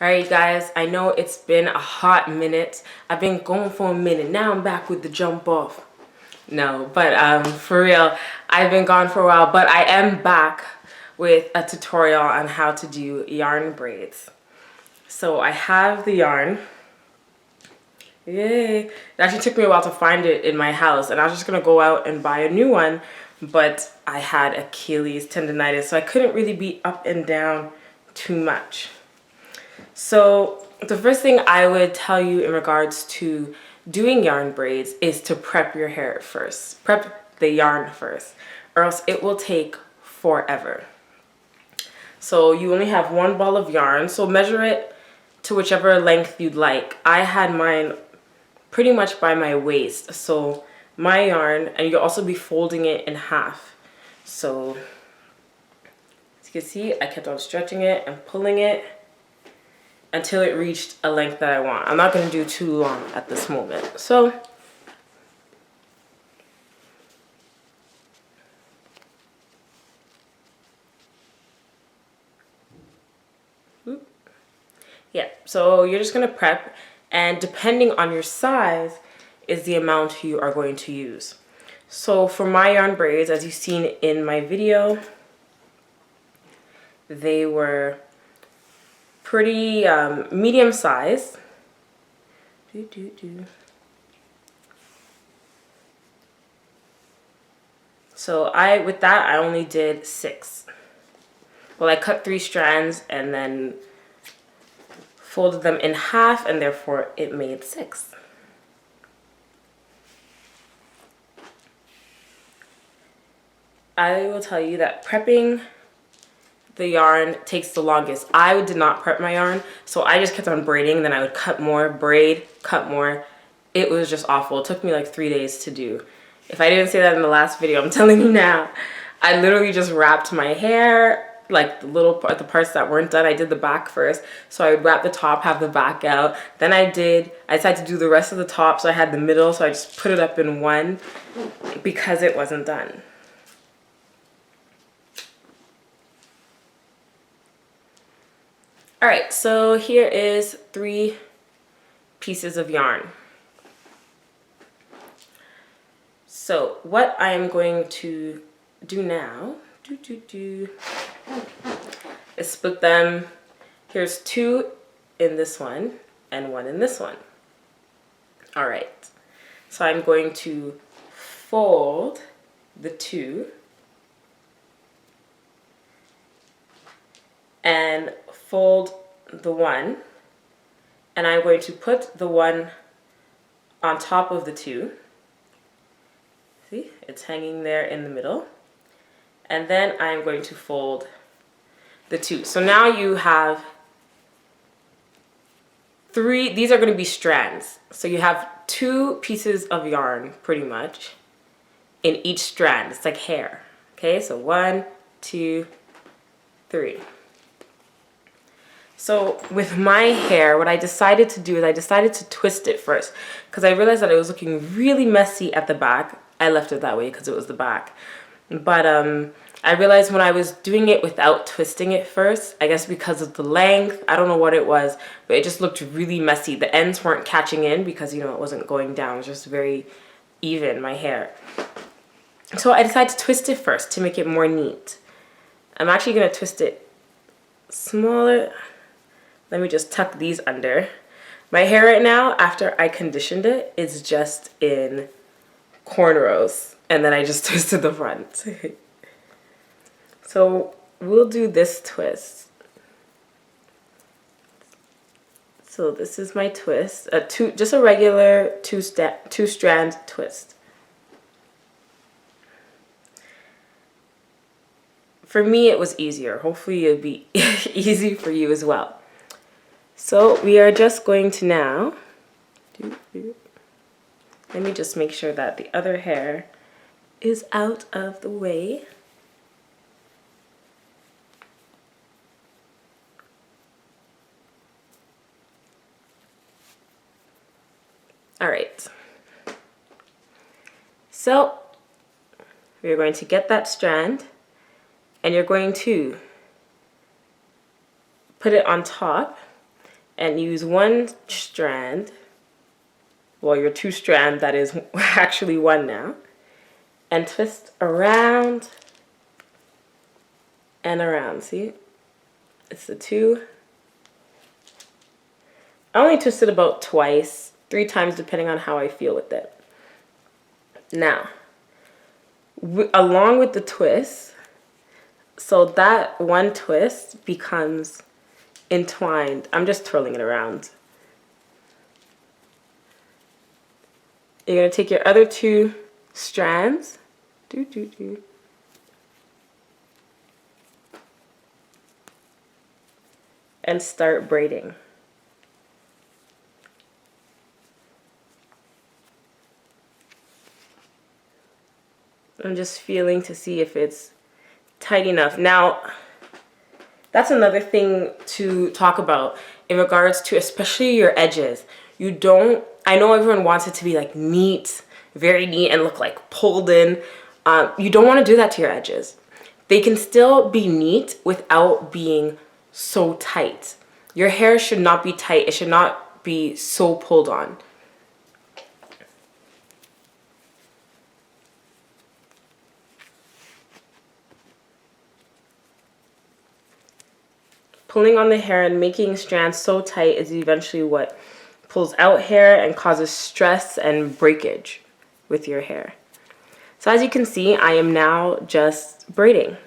Alright guys, I know it's been a hot minute. I've been going for a minute. Now I'm back with the jump off. No, but for real, I've been gone for a while, but I am back with a tutorial on how to do yarn braids. So I have the yarn. Yay. It actually took me a while to find it in my house, and I was just gonna go out and buy a new one, but I had Achilles tendonitis, so I couldn't really be up and down too much. So the first thing I would tell you in regards to doing yarn braids is to prep your hair first. Prep the yarn first, or else it will take forever. So you only have one ball of yarn, so measure it to whichever length you'd like. I had mine pretty much by my waist. So my yarn, and you'll also be folding it in half. So as you can see, I kept on stretching it and pulling it until it reached a length that I want. I'm not going to do too long at this moment. So yeah, so you're just going to prep, and depending on your size is the amount you are going to use. So for my yarn braids, as you've seen in my video, they were pretty medium size. So with that, I only did 6. Well, I cut 3 strands and then folded them in half, and therefore it made 6. I will tell you that prepping the yarn takes the longest. I did not prep my yarn, so I just kept on braiding. Then I would cut more, braid, cut more. It was just awful. It took me like 3 days to do. If I didn't say that in the last video, I'm telling you now. I literally just wrapped my hair, like the parts that weren't done. I did the back first, so I would wrap the top, have the back out. Then I decided to do the rest of the top, so I had the middle, so I just put it up in one because it wasn't done. All right, so here is 3 pieces of yarn. So what I am going to do now is split them. Here's 2 in this one and 1 in this one. All right, so I'm going to fold the 2 and fold the 1, and I'm going to put the 1 on top of the 2. See, it's hanging there in the middle. And then I'm going to fold the 2. So now you have 3, these are going to be strands. So you have 2 pieces of yarn pretty much in each strand. It's like hair. Okay, so 1, 2, 3. So with my hair, what I decided to do is I decided to twist it first because I realized that it was looking really messy at the back. I left it that way because it was the back. But I realized when I was doing it without twisting it first, I guess because of the length, I don't know what it was, but it just looked really messy. The ends weren't catching in because, you know, it wasn't going down. It was just very even, my hair. So I decided to twist it first to make it more neat. I'm actually going to twist it smaller. Let me just tuck these under. My hair right now, after I conditioned it, is just in cornrows. And then I just twisted the front. So we'll do this twist. So this is my twist. Just a regular two-strand twist. For me, it was easier. Hopefully it'll be easy for you as well. So we are just going to now, let me just make sure that the other hair is out of the way. All right. So we're going to get that strand and you're going to put it on top. and use one strand, well, your two strand that is actually one now, and twist around and around. See, it's the two. I only twist it about twice, 3 times depending on how I feel with it. Now, along with the twist, so that one twist becomes entwined. I'm just twirling it around. You're going to take your other 2 strands, and start braiding. I'm just feeling to see if it's tight enough. Now, that's another thing to talk about in regards to especially your edges. You don't, I know everyone wants it to be like neat, very neat and look like pulled in. You don't want to do that to your edges. They can still be neat without being so tight. Your hair should not be tight. It should not be so pulled on. Pulling on the hair and making strands so tight is eventually what pulls out hair and causes stress and breakage with your hair. So as you can see, I am now just braiding.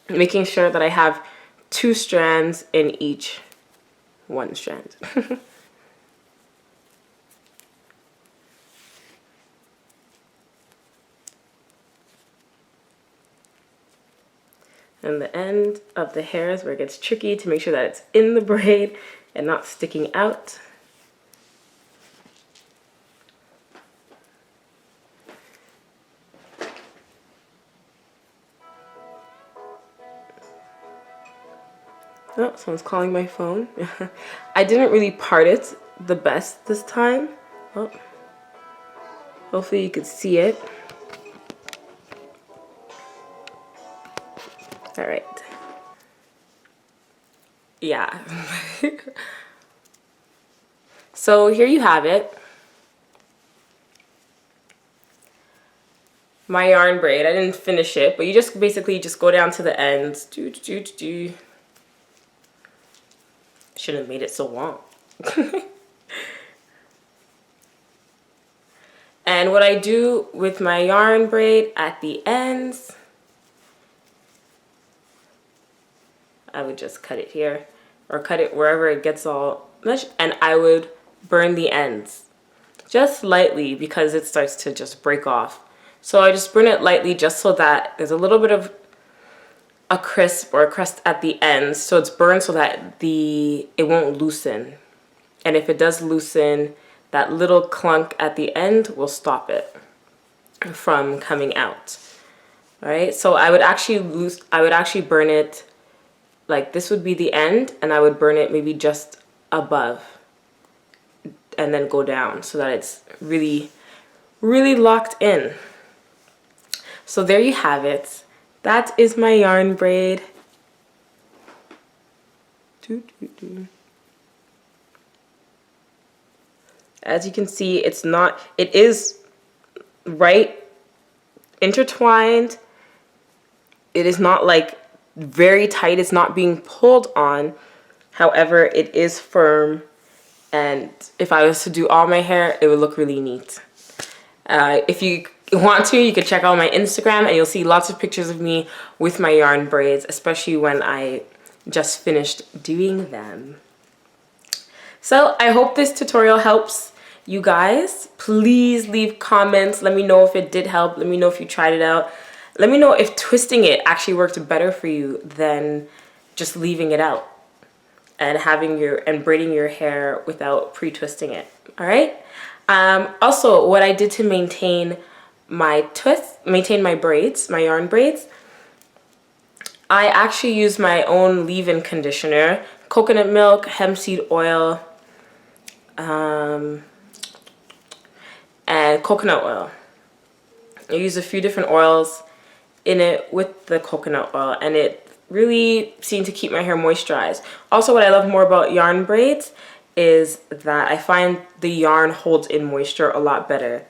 Making sure that I have 2 strands in each one strand. And the end of the hair is where it gets tricky to make sure that it's in the braid and not sticking out. Oh, someone's calling my phone. I didn't really part it the best this time. Oh, hopefully you could see it. All right. Yeah. So here you have it. My yarn braid. I didn't finish it, but you just basically just go down to the ends. Shouldn't have made it so long. And what I do with my yarn braid at the ends, I would just cut it here or cut it wherever it gets all much, and I would burn the ends just lightly because it starts to just break off. So I just burn it lightly just so that there's a little bit of a crisp or a crust at the ends, so it's burned so that it won't loosen. And if it does loosen, that little clunk at the end will stop it from coming out. All right, so I would actually burn it like this would be the end, and I would burn it maybe just above and then go down so that it's really, really locked in. So there you have it. That is my yarn braid. As you can see, it is right intertwined. It is not like very tight. It's not being pulled on. However, it is firm. And if I was to do all my hair, it would look really neat. If you want to, you could check out my Instagram and you'll see lots of pictures of me with my yarn braids, especially when I just finished doing them. So I hope this tutorial helps you guys. Please leave comments. Let me know if it did help. Let me know if you tried it out. Let me know if twisting it actually worked better for you than just leaving it out and braiding your hair without pre-twisting it. All right. Also, what I did to maintain my braids, my yarn braids, I actually use my own leave-in conditioner, coconut milk, hemp seed oil, and coconut oil. I use a few different oils in it with the coconut oil, and it really seem to keep my hair moisturized. Also, what I love more about yarn braids is that I find the yarn holds in moisture a lot better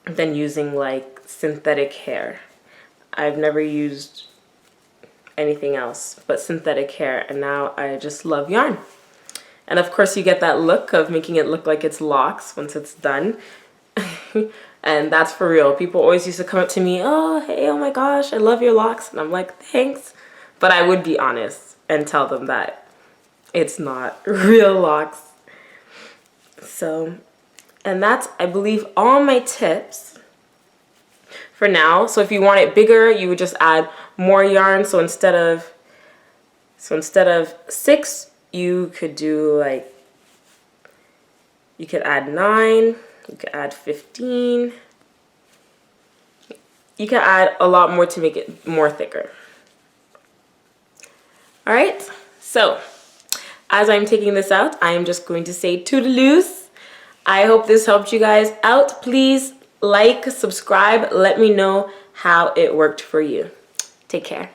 than using like synthetic hair. I've never used anything else but synthetic hair, and now I just love yarn. And of course you get that look of making it look like it's locks once it's done. And that's for real. People always used to come up to me, oh, hey, oh my gosh, I love your locks. And I'm like, thanks. But I would be honest and tell them that it's not real locks. So, and that's, I believe, all my tips for now. So if you want it bigger, you would just add more yarn. So instead of 6, you could do like, you could add 9. You could add 15. You can add a lot more to make it more thicker. All right, so as I'm taking this out, I am just going to say toodaloos. I hope this helped you guys out. Please like, subscribe, let me know how it worked for you. Take care.